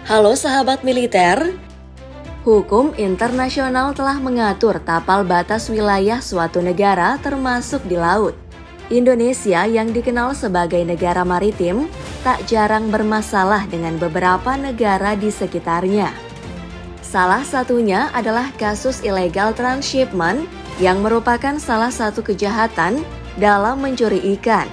Halo sahabat militer, hukum internasional telah mengatur tapal batas wilayah suatu negara termasuk di laut. Indonesia yang dikenal sebagai negara maritim tak jarang bermasalah dengan beberapa negara di sekitarnya. Salah satunya adalah kasus illegal transshipment yang merupakan salah satu kejahatan dalam mencuri ikan.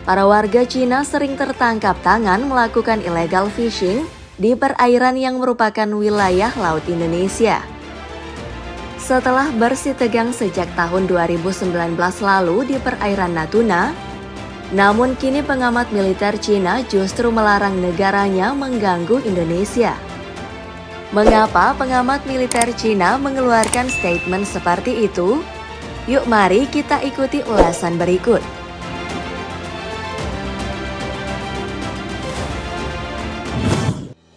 Para warga Cina sering tertangkap tangan melakukan illegal fishing di perairan yang merupakan wilayah laut Indonesia. Setelah bersitegang sejak tahun 2019 lalu di perairan Natuna, namun kini pengamat militer Cina justru melarang negaranya mengganggu Indonesia. Mengapa pengamat militer Cina mengeluarkan statement seperti itu? Yuk mari kita ikuti ulasan berikut.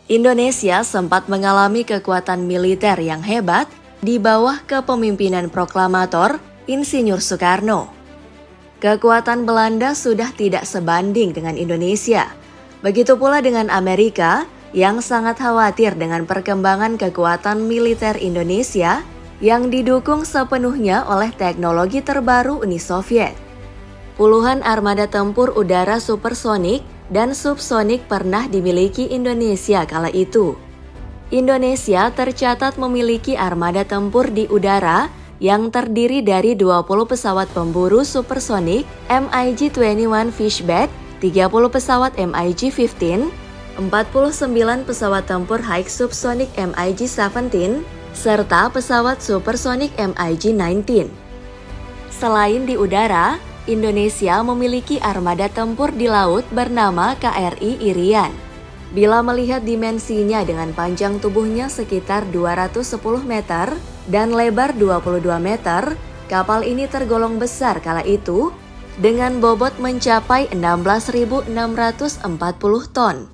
Indonesia sempat mengalami kekuatan militer yang hebat di bawah kepemimpinan proklamator Insinyur Soekarno. Kekuatan Belanda sudah tidak sebanding dengan Indonesia. Begitu pula dengan Amerika yang sangat khawatir dengan perkembangan kekuatan militer Indonesia yang didukung sepenuhnya oleh teknologi terbaru Uni Soviet. Puluhan armada tempur udara supersonik dan subsonik pernah dimiliki Indonesia kala itu. Indonesia tercatat memiliki armada tempur di udara yang terdiri dari 20 pesawat pemburu supersonik MiG-21 Fishback, 30 pesawat MiG-15, 49 pesawat tempur high subsonic MiG-17, serta pesawat supersonik MiG-19. Selain di udara, Indonesia memiliki armada tempur di laut bernama KRI Irian. Bila melihat dimensinya dengan panjang tubuhnya sekitar 210 meter dan lebar 22 meter, kapal ini tergolong besar kala itu dengan bobot mencapai 16.640 ton.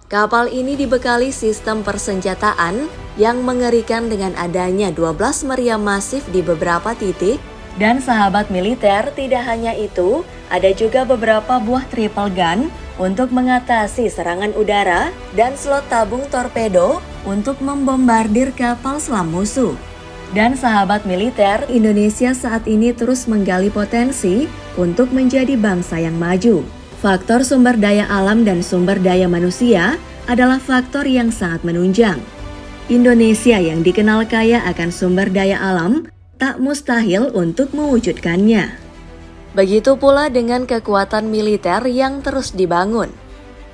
Kapal ini dibekali sistem persenjataan yang mengerikan dengan adanya 12 meriam masif di beberapa titik. Dan sahabat militer, tidak hanya itu, ada juga beberapa buah triple gun untuk mengatasi serangan udara dan slot tabung torpedo untuk membombardir kapal selam musuh. Dan sahabat militer, Indonesia saat ini terus menggali potensi untuk menjadi bangsa yang maju. Faktor sumber daya alam dan sumber daya manusia adalah faktor yang sangat menunjang. Indonesia yang dikenal kaya akan sumber daya alam tak mustahil untuk mewujudkannya. Begitu pula dengan kekuatan militer yang terus dibangun.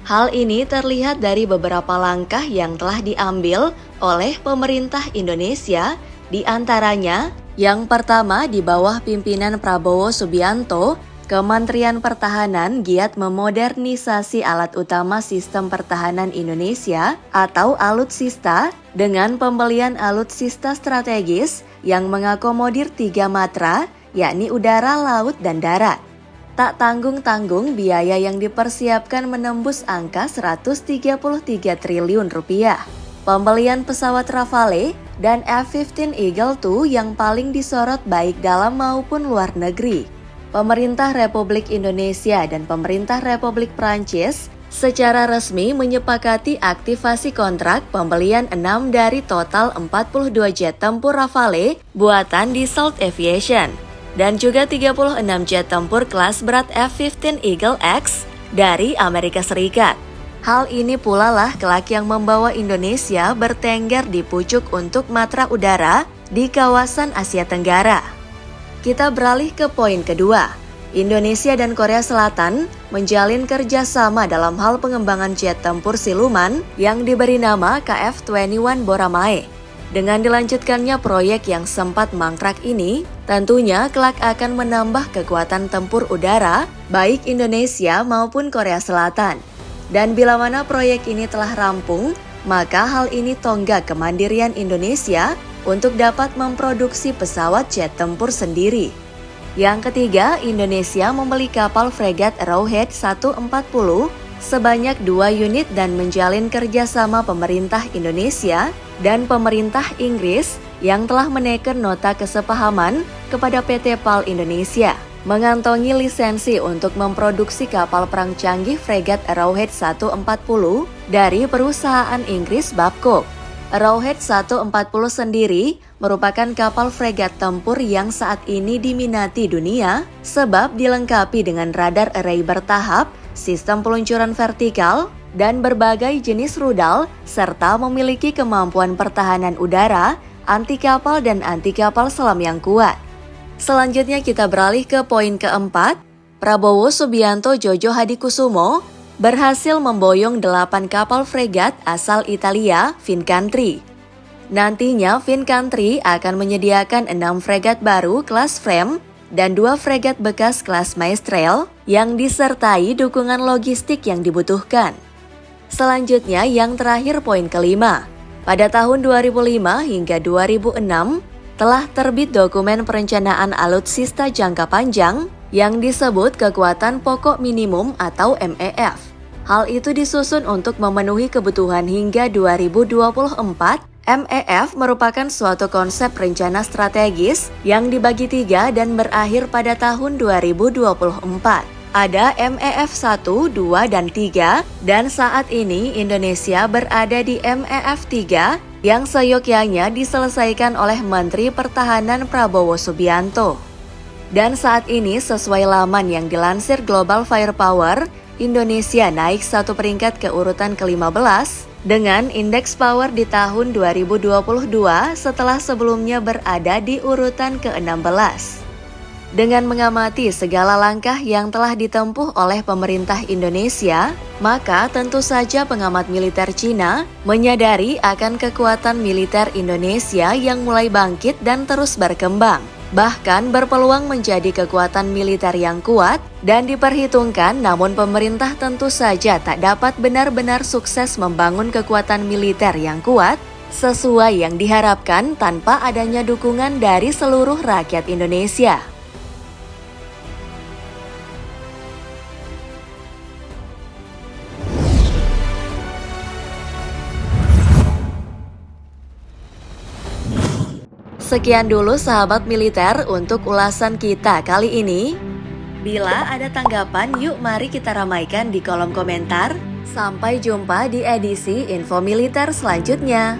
Hal ini terlihat dari beberapa langkah yang telah diambil oleh pemerintah Indonesia, di antaranya yang pertama di bawah pimpinan Prabowo Subianto, Kementerian Pertahanan giat memodernisasi alat utama sistem pertahanan Indonesia atau Alutsista dengan pembelian alutsista strategis yang mengakomodir 3 matra, yakni udara, laut, dan darat. Tak tanggung-tanggung biaya yang dipersiapkan menembus angka 133 triliun rupiah. Pembelian pesawat Rafale dan F-15 Eagle II yang paling disorot baik dalam maupun luar negeri. Pemerintah Republik Indonesia dan Pemerintah Republik Prancis secara resmi menyepakati aktivasi kontrak pembelian 6 dari total 42 jet tempur Rafale buatan Dassault Aviation dan juga 36 jet tempur kelas berat F-15 Eagle X dari Amerika Serikat. Hal ini pula lah kelak yang membawa Indonesia bertengger di pucuk untuk matra udara di kawasan Asia Tenggara. Kita beralih ke poin kedua. Indonesia dan Korea Selatan menjalin kerjasama dalam hal pengembangan jet tempur siluman yang diberi nama KF-21 Boramae. Dengan dilanjutkannya proyek yang sempat mangkrak ini, tentunya kelak akan menambah kekuatan tempur udara baik Indonesia maupun Korea Selatan. Dan bila mana proyek ini telah rampung, maka hal ini tonggak kemandirian Indonesia untuk dapat memproduksi pesawat jet tempur sendiri. Yang ketiga, Indonesia membeli kapal fregat Arrowhead 140 sebanyak 2 unit dan menjalin kerjasama pemerintah Indonesia dan pemerintah Inggris yang telah meneken nota kesepahaman kepada PT PAL Indonesia. mengantongi lisensi untuk memproduksi kapal perang canggih fregat Arrowhead 140 dari perusahaan Inggris Babcock. Arrowhead 140 sendiri merupakan kapal fregat tempur yang saat ini diminati dunia sebab dilengkapi dengan radar array bertahap, sistem peluncuran vertikal, dan berbagai jenis rudal serta memiliki kemampuan pertahanan udara, anti kapal dan anti kapal selam yang kuat. Selanjutnya kita beralih ke poin keempat. Prabowo Subianto Jojo Hadikusumo berhasil memboyong 8 kapal fregat asal Italia, Fincountry. Nantinya Fincountry akan menyediakan 6 fregat baru kelas Frame dan 2 fregat bekas kelas Maestrale yang disertai dukungan logistik yang dibutuhkan. Selanjutnya yang terakhir poin kelima. Pada tahun 2005 hingga 2006, telah terbit dokumen perencanaan alutsista jangka panjang yang disebut kekuatan pokok minimum atau MEF. Hal itu disusun untuk memenuhi kebutuhan hingga 2024. MEF merupakan suatu konsep rencana strategis yang dibagi 3 dan berakhir pada tahun 2024. Ada MEF 1, 2, dan 3, dan saat ini Indonesia berada di MEF 3 yang seyogyanya diselesaikan oleh Menteri Pertahanan Prabowo Subianto. Dan saat ini sesuai laman yang dilansir Global Firepower, Indonesia naik 1 peringkat ke urutan ke-15 dengan indeks power di tahun 2022 setelah sebelumnya berada di urutan ke-16. Dengan mengamati segala langkah yang telah ditempuh oleh pemerintah Indonesia, maka tentu saja pengamat militer Cina menyadari akan kekuatan militer Indonesia yang mulai bangkit dan terus berkembang, bahkan berpeluang menjadi kekuatan militer yang kuat dan diperhitungkan. Namun pemerintah tentu saja tak dapat benar-benar sukses membangun kekuatan militer yang kuat sesuai yang diharapkan tanpa adanya dukungan dari seluruh rakyat Indonesia. Sekian dulu sahabat militer untuk ulasan kita kali ini. Bila ada tanggapan, yuk mari kita ramaikan di kolom komentar. Sampai jumpa di edisi Info Militer selanjutnya.